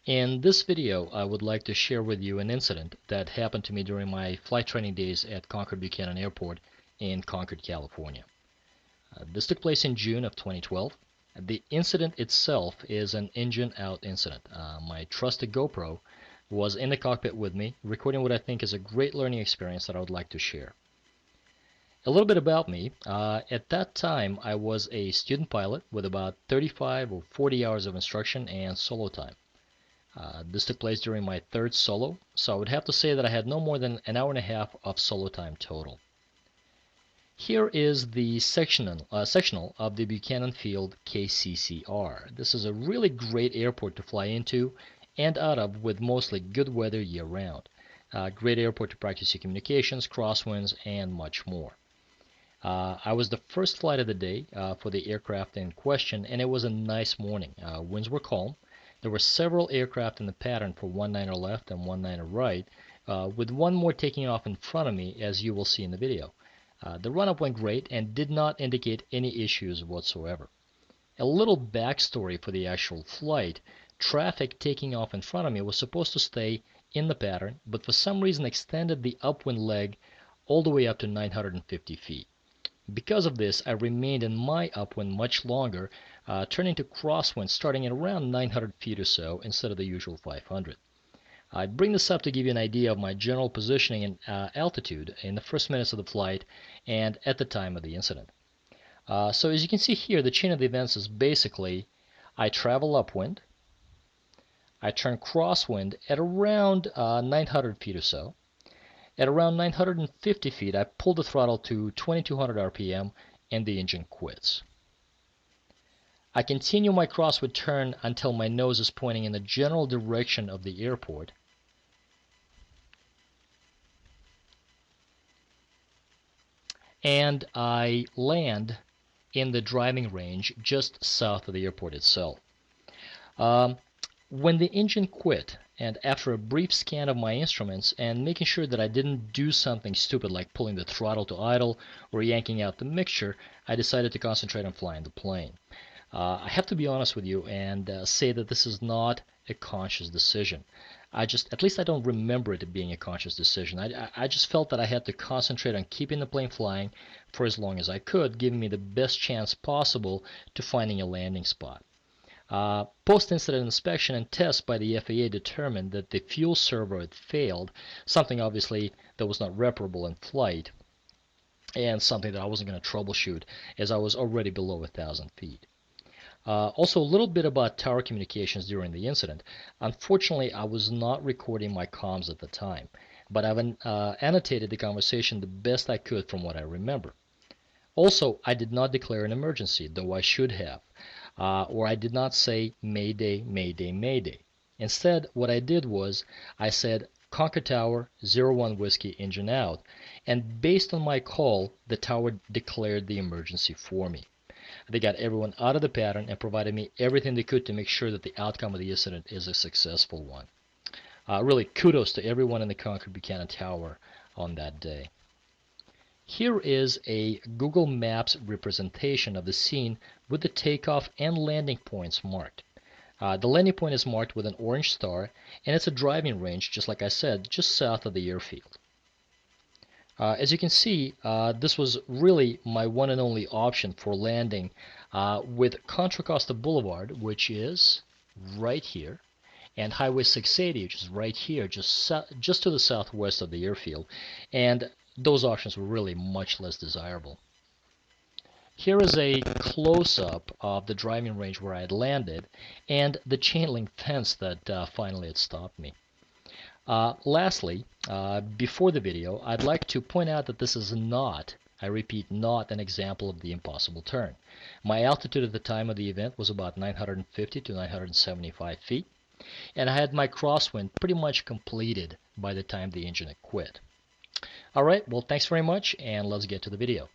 In this video, I would like to share with you an incident that happened to me during my flight training days at Concord Buchanan Airport in Concord, California. This took place in June of 2012. The incident itself is an engine out incident. My trusted GoPro was in the cockpit with me, recording what I think is a great learning experience that I would like to share. A little bit about me. At that time, I was a student pilot with about 35 or 40 hours of instruction and solo time. This took place during my third solo, so I would have to say that I had no more than an hour and a half of solo time total. Here is the sectional of the Buchanan Field KCCR. This is a really great airport to fly into and out of with mostly good weather year-round. Great airport to practice your communications, crosswinds, and much more. I was the first flight of the day for the aircraft in question, and it was a nice morning. Winds were calm. There were several aircraft in the pattern for 19er left and 19er right, with one more taking off in front of me, as you will see in the video. The run-up went great and did not indicate any issues whatsoever. A little backstory for the actual flight: traffic taking off in front of me was supposed to stay in the pattern, but for some reason extended the upwind leg all the way up to 950 feet. Because of this, I remained in my upwind much longer, turning to crosswind starting at around 900 feet or so instead of the usual 500. I bring this up to give you an idea of my general positioning and altitude in the first minutes of the flight and at the time of the incident. So as you can see here, the chain of the events is basically I travel upwind, I turn crosswind at around 900 feet or so. At around 950 feet, I pull the throttle to 2200 RPM and the engine quits. I continue my crosswind turn until my nose is pointing in the general direction of the airport. And I land in the driving range just south of the airport itself. When the engine quit, and after a brief scan of my instruments and making sure that I didn't do something stupid like pulling the throttle to idle or yanking out the mixture, I decided to concentrate on flying the plane. I have to be honest with you and say that this is not a conscious decision. At least I don't remember it being a conscious decision. I just felt that I had to concentrate on keeping the plane flying for as long as I could, giving me the best chance possible to finding a landing spot. Post-incident inspection and tests by the FAA determined that the fuel servo had failed, something obviously that was not reparable in flight, and something that I wasn't going to troubleshoot as I was already below 1,000 feet. Also, a little bit about tower communications during the incident. Unfortunately, I was not recording my comms at the time, but I've annotated the conversation the best I could from what I remember. Also, I did not declare an emergency, though I should have. Or I did not say Mayday, Mayday, Mayday. Instead, what I did was I said Concord Tower 01 Whiskey engine out, and based on my call, the tower declared the emergency for me. They got everyone out of the pattern and provided me everything they could to make sure that the outcome of the incident is a successful one. Really, kudos to everyone in the Concord Buchanan Tower on that day. Here is a Google Maps representation of the scene with the takeoff and landing points marked. The landing point is marked with an orange star, and it's a driving range, just like I said, just south of the airfield. As you can see, this was really my one and only option for landing with Contra Costa Boulevard, which is right here, and Highway 680, which is right here, just to the southwest of the airfield, and those options were really much less desirable. Here is a close-up of the driving range where I had landed and the chain link fence that finally had stopped me. Lastly, before the video, I'd like to point out that this is not, I repeat, not an example of the impossible turn. My altitude at the time of the event was about 950 to 975 feet, and I had my crosswind pretty much completed by the time the engine had quit. Alright, well, thanks very much, and let's get to the video.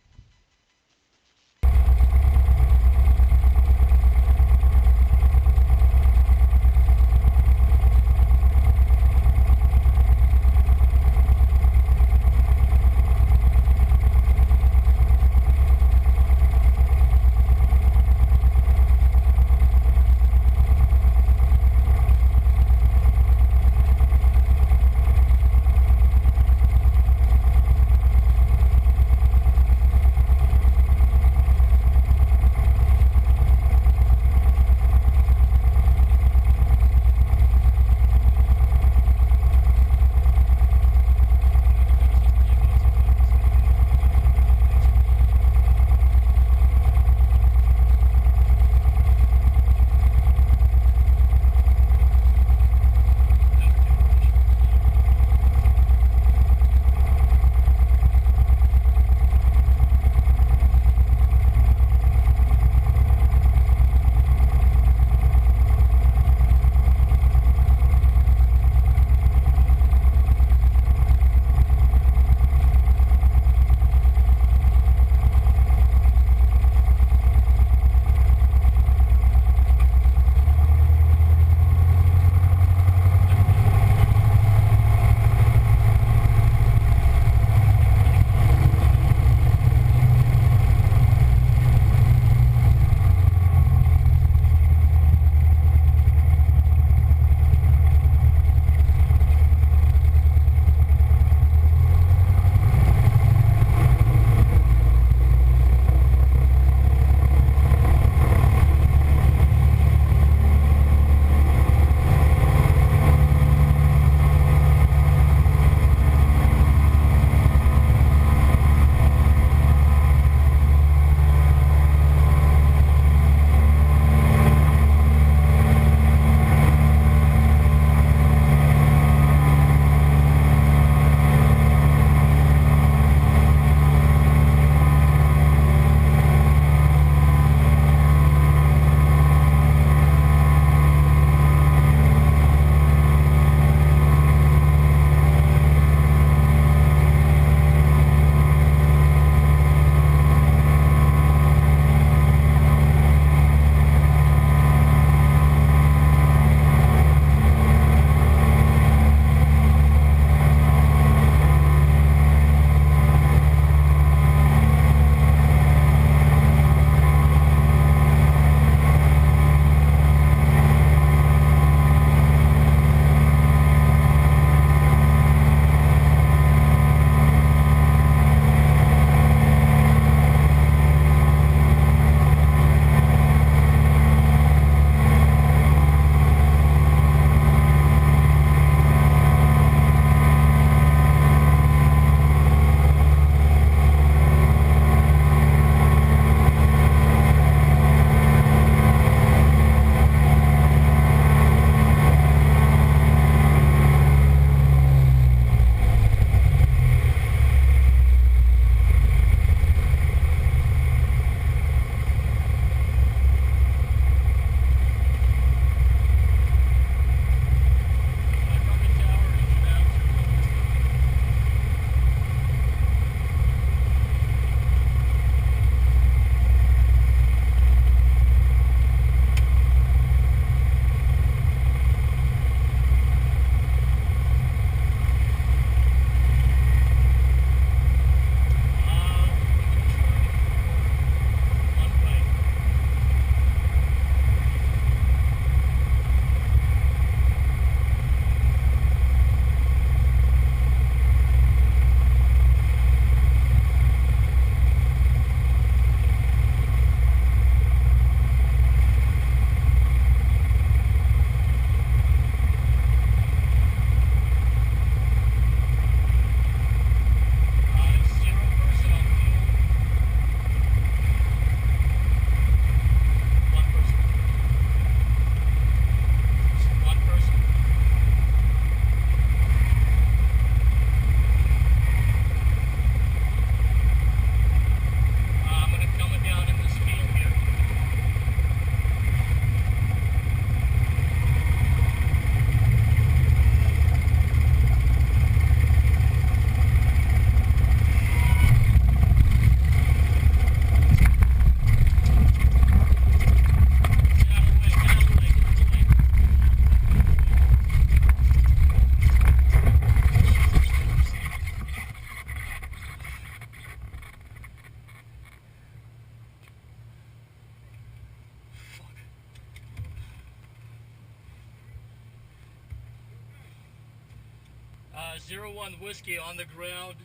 01 Whiskey on the ground.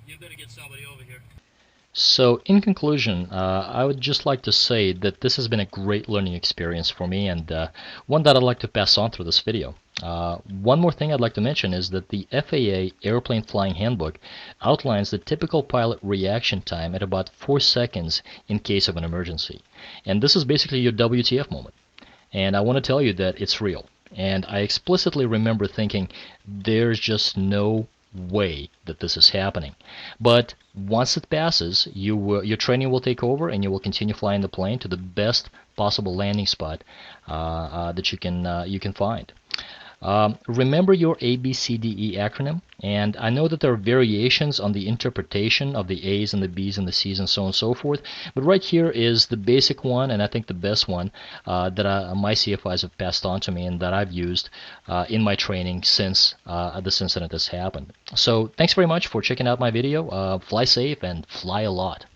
You better get somebody over here. So, in conclusion, I would just like to say that this has been a great learning experience for me, and one that I'd like to pass on through this video. One more thing I'd like to mention is that the FAA Airplane Flying Handbook outlines the typical pilot reaction time at about 4 seconds in case of an emergency. And this is basically your WTF moment. And I want to tell you that it's real. And I explicitly remember thinking, there's just no way that this is happening. But once it passes, your training will take over, and you will continue flying the plane to the best possible landing spot that you can find. Remember your ABCDE acronym, and I know that there are variations on the interpretation of the A's and the B's and the C's and so on and so forth, but right here is the basic one, and I think the best one that my CFIs have passed on to me and that I've used in my training since this incident has happened. So thanks very much for checking out my video. Fly safe and fly a lot.